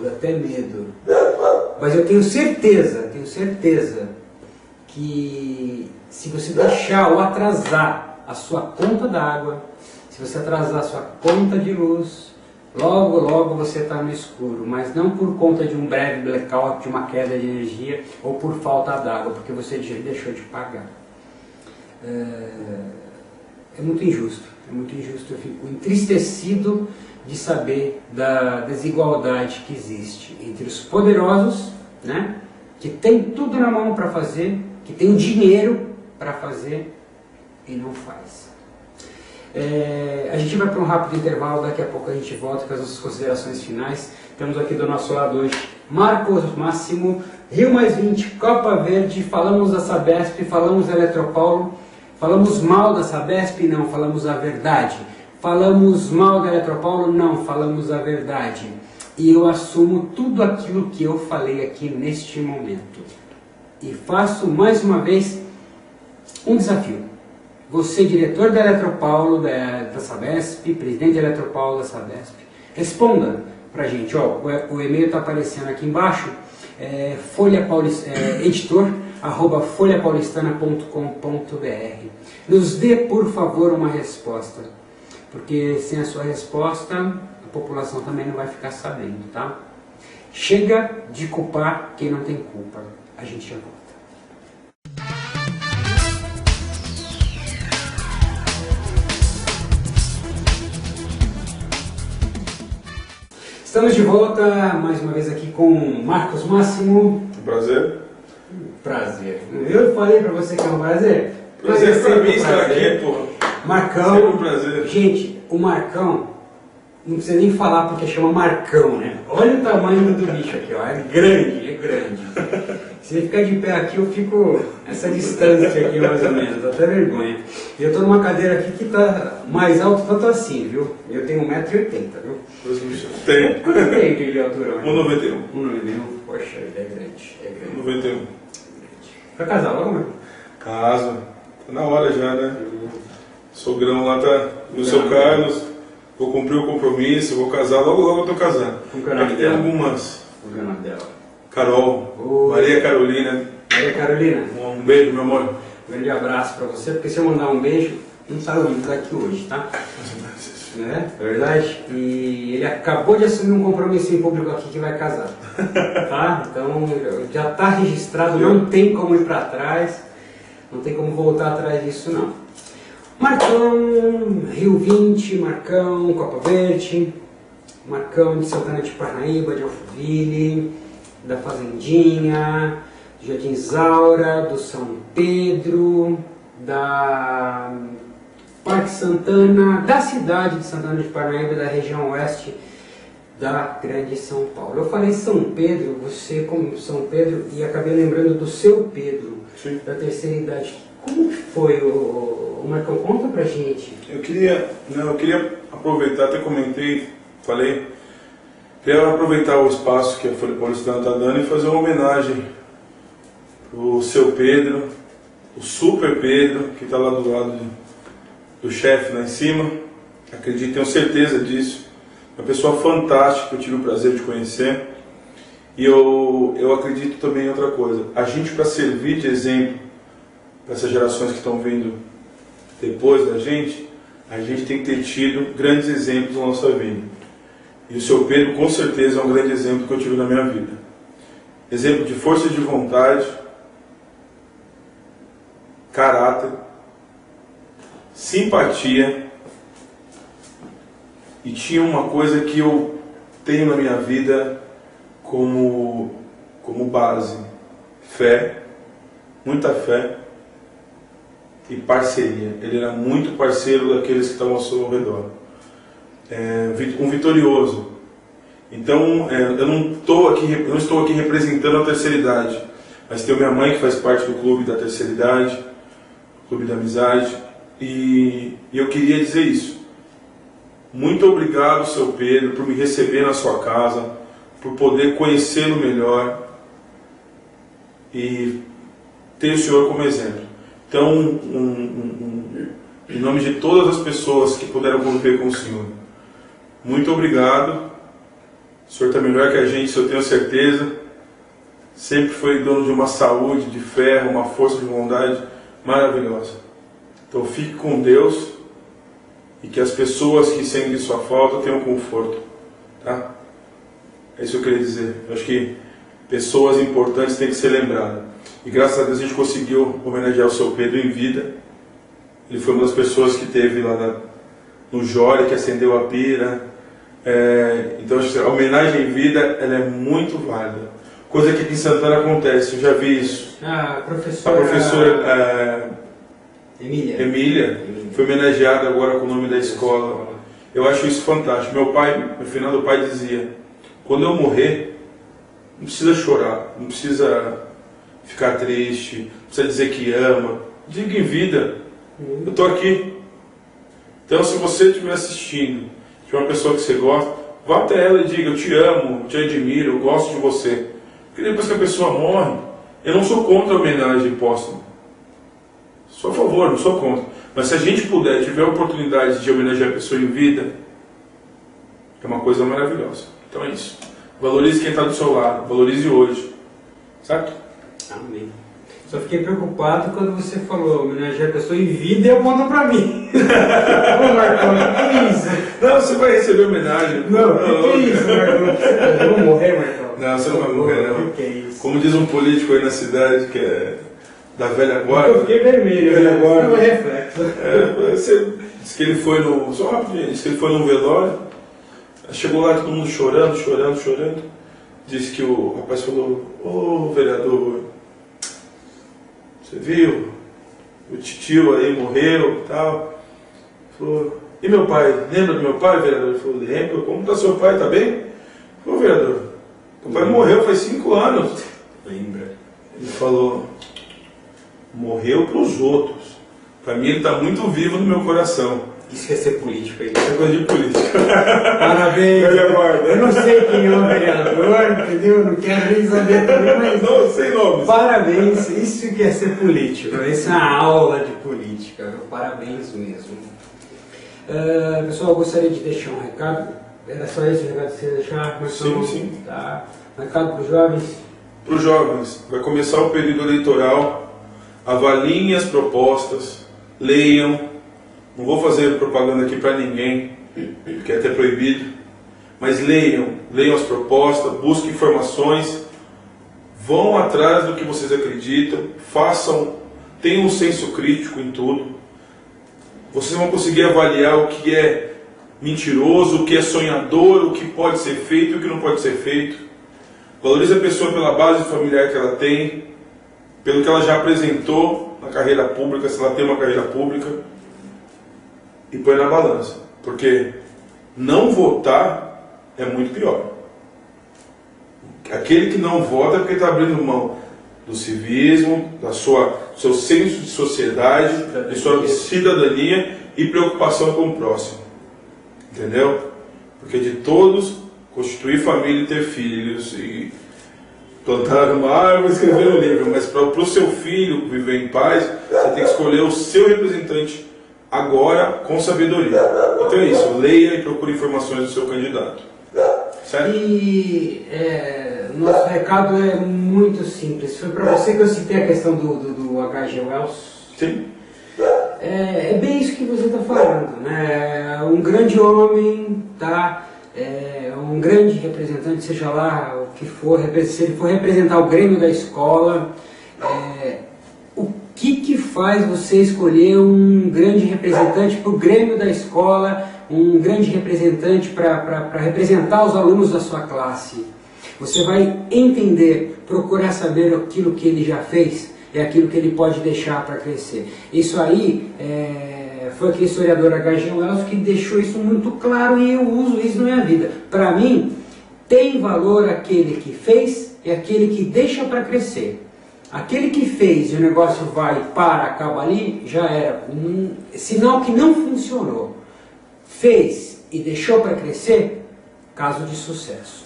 Mas eu tenho certeza que se você deixar ou atrasar a sua conta d'água, se você atrasar a sua conta de luz, logo você está no escuro, mas não por conta de um breve blackout, de uma queda de energia ou por falta d'água, porque você deixou de pagar. É muito injusto, eu fico entristecido de saber da desigualdade que existe entre os poderosos, né, que tem tudo na mão para fazer, que tem o dinheiro para fazer e não faz. A gente vai para um rápido intervalo, daqui a pouco a gente volta com as nossas considerações finais. Temos aqui do nosso lado hoje Marcos Máximo, Rio Mais 20, Copa Verde, falamos da Sabesp, falamos da Eletropaulo, falamos mal da Sabesp? Não, falamos a verdade. Falamos mal da Eletropaulo? Não, falamos a verdade. E eu assumo tudo aquilo que eu falei aqui neste momento. E faço mais uma vez um desafio. Você, diretor da Eletropaulo, da Sabesp, presidente da Eletropaulo, da Sabesp, responda pra gente. O e-mail está aparecendo aqui embaixo, editor@folhapaulistana.com.br. Nos dê, por favor, uma resposta, porque sem a sua resposta, a população também não vai ficar sabendo, tá? Chega de culpar quem não tem culpa. A gente já volta. Estamos de volta, mais uma vez aqui com Marcos Máximo. Prazer. Prazer. Eu falei pra você que é um prazer? Prazer pra mim estar aqui, pô. Marcão. Sempre um prazer. Gente, o Marcão, não precisa nem falar porque chama Marcão, né? Olha o tamanho do bicho aqui, ó. É grande. Se ele ficar de pé aqui, eu fico essa distância aqui, mais ou menos. Dá até vergonha. E eu tô numa cadeira aqui que tá mais alto tanto assim, viu? Eu tenho 1,80 m, viu? Tem. Quanto tem de altura? 1,91 m. 1,91 m? Poxa, ele é grande. 91 m. Vai casar logo, meu? Caso. Tá na hora já, né? Sogrão lá tá no seu Carlos. Vou cumprir o compromisso, vou casar. Logo eu tô casando. Aqui tem algumas. O nome dela? Carol. Maria Carolina. Maria Carolina. Um beijo, meu amor. Um grande abraço pra você, porque se eu mandar um beijo, não sai o vídeo daqui hoje, tá? É verdade? E ele acabou de assumir um compromisso em público aqui que vai casar, tá? Então já está registrado, não tem como ir para trás, não tem como voltar atrás disso não. Marcão, Rio 20, Marcão, Copa Verde, Marcão de Santana de Parnaíba, de Alphaville, da Fazendinha, do Jardim Isaura, do São Pedro, da Parque Santana, da cidade de Santana de Parnaíba, da região oeste da Grande São Paulo. Eu falei São Pedro, você como São Pedro, e acabei lembrando do seu Pedro, sim, da terceira idade. Como que foi, o Marcão? Conta pra gente. Eu queria aproveitar, até comentei, queria aproveitar o espaço que a Folha Paulistana está dando e fazer uma homenagem pro seu Pedro, o Super Pedro, que está lá do lado do chefe lá em cima. Acredito, tenho certeza disso. Uma pessoa fantástica que eu tive o prazer de conhecer. E eu acredito também em outra coisa. A gente, para servir de exemplo para essas gerações que estão vindo depois da gente, a gente tem que ter tido grandes exemplos na nossa vida. E o seu Pedro, com certeza, é um grande exemplo que eu tive na minha vida. Exemplo de força de vontade, caráter, simpatia, e tinha uma coisa que eu tenho na minha vida como base: fé, muita fé e parceria. Ele era muito parceiro daqueles que estavam ao seu redor. Um vitorioso. Então, eu não estou aqui representando a terceira idade, mas tenho minha mãe que faz parte do clube da terceira idade, clube da amizade, e eu queria dizer isso. Muito obrigado, seu Pedro, por me receber na sua casa, por poder conhecê-lo melhor e ter o senhor como exemplo. Então, em nome de todas as pessoas que puderam conviver com o senhor, muito obrigado. O senhor está melhor que a gente, isso eu tenho certeza. Sempre foi dono de uma saúde, de ferro, uma força de vontade maravilhosa. Então fique com Deus e que as pessoas que sentem sua falta tenham conforto. Tá? É isso que eu queria dizer. Eu acho que pessoas importantes têm que ser lembradas. E graças a Deus a gente conseguiu homenagear o seu Pedro em vida. Ele foi uma das pessoas que teve lá no Jória, que acendeu a pira. Então a homenagem em vida ela é muito válida. Coisa que aqui em Santana acontece, eu já vi isso. A professora Emília foi homenageada agora com o nome da escola. Eu acho isso fantástico. Meu Fernando pai dizia: quando eu morrer, não precisa chorar, não precisa ficar triste, não precisa dizer que ama. Diga em vida, eu estou aqui. Então, se você estiver assistindo, de uma pessoa que você gosta, vá até ela e diga: eu te amo, eu te admiro, eu gosto de você. Porque depois que a pessoa morre, eu não sou contra a homenagem póstuma. Sou a favor, não sou contra. Mas se a gente puder, tiver a oportunidade de homenagear a pessoa em vida, é uma coisa maravilhosa. Então é isso. Valorize quem está do seu lado, valorize hoje. Certo? Amém. Só fiquei preocupado quando você falou homenagear a pessoa em vida e eu mando pra mim. Ô Marcão, o que é isso? Não, você vai receber homenagem. Não, o que é isso, Marcão? Eu vou morrer, Marcão? Não, você não vai morrer, não. O que é isso? Como diz um político aí na cidade, que é da velha guarda. Eu fiquei vermelho, velha guarda. Não é reflexo. Você disse que ele foi no. Só rapidinho, disse que ele foi num velório. Chegou lá todo mundo chorando. Disse que o rapaz falou: ô vereador, você viu? O titio aí morreu e tal. Falou: e meu pai? Lembra do meu pai, vereador? Ele falou: lembro. Como está seu pai? Está bem? Falou: vereador, meu pai morreu faz 5 anos. Lembra? Ele falou: morreu para os outros. Para mim ele está muito vivo no meu coração. Isso quer ser político aí. É coisa de política. Parabéns. Eu não sei quem é o vereador, entendeu? Eu não quero nem saber também, mas. Não, sem nomes. Parabéns, isso que é ser político. Isso é uma aula de política. Parabéns mesmo. Pessoal, eu gostaria de deixar um recado. Era só esse o recado que você ia deixar? Sim. Tá. Recado para os jovens? Para os jovens, vai começar o período eleitoral. Avaliem as propostas, leiam. Não vou fazer propaganda aqui para ninguém, porque é até proibido. Mas leiam as propostas, busquem informações, vão atrás do que vocês acreditam, tenham um senso crítico em tudo. Vocês vão conseguir avaliar o que é mentiroso, o que é sonhador, o que pode ser feito e o que não pode ser feito. Valorize a pessoa pela base familiar que ela tem, pelo que ela já apresentou na carreira pública, se ela tem uma carreira pública, e põe na balança. Porque não votar é muito pior. Aquele que não vota é porque está abrindo mão do civismo, do seu senso de sociedade, de sua cidadania e preocupação com o próximo. Entendeu? Porque de todos, constituir família e ter filhos e plantar uma árvore, escrever um livro, mas para o seu filho viver em paz, você tem que escolher o seu representante agora com sabedoria. Então é isso, leia e procure informações do seu candidato. Certo? E nosso recado é muito simples. Foi para você que eu citei a questão do H.G. Wells. Sim. é bem isso que você está falando, né? Um grande homem, tá? Um grande representante, seja lá o que for, se ele for representar o Grêmio da escola, o que faz você escolher um grande representante para o Grêmio da escola, um grande representante para representar os alunos da sua classe? Você vai entender, procurar saber aquilo que ele já fez, aquilo que ele pode deixar para crescer. Isso aí foi aquele historiador H.G. Wells que deixou isso muito claro e eu uso isso na minha vida. Para mim, tem valor aquele que fez e aquele que deixa para crescer. Aquele que fez e o negócio acaba ali, já era. Sinal que não funcionou. Fez e deixou para crescer, caso de sucesso.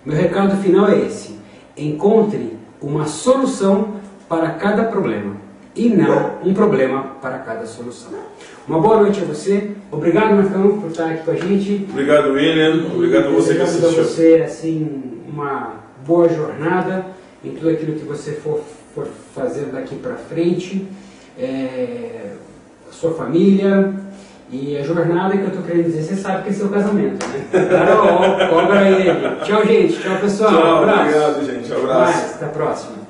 Meu recado final é esse: encontre uma solução para cada problema e não um problema para cada solução. Uma boa noite a você. Obrigado, Marcão, por estar aqui com a gente. Obrigado, William. Obrigado a você que assistiu. Obrigado a você, assim, uma boa jornada em tudo aquilo que você for fazer daqui para frente, a sua família e a jornada que eu estou querendo dizer, você sabe que é seu casamento, né? Carol, cobra ele. Tchau, gente. Tchau, pessoal. Tchau, um abraço. obrigado, gente. Um abraço. Até a próxima.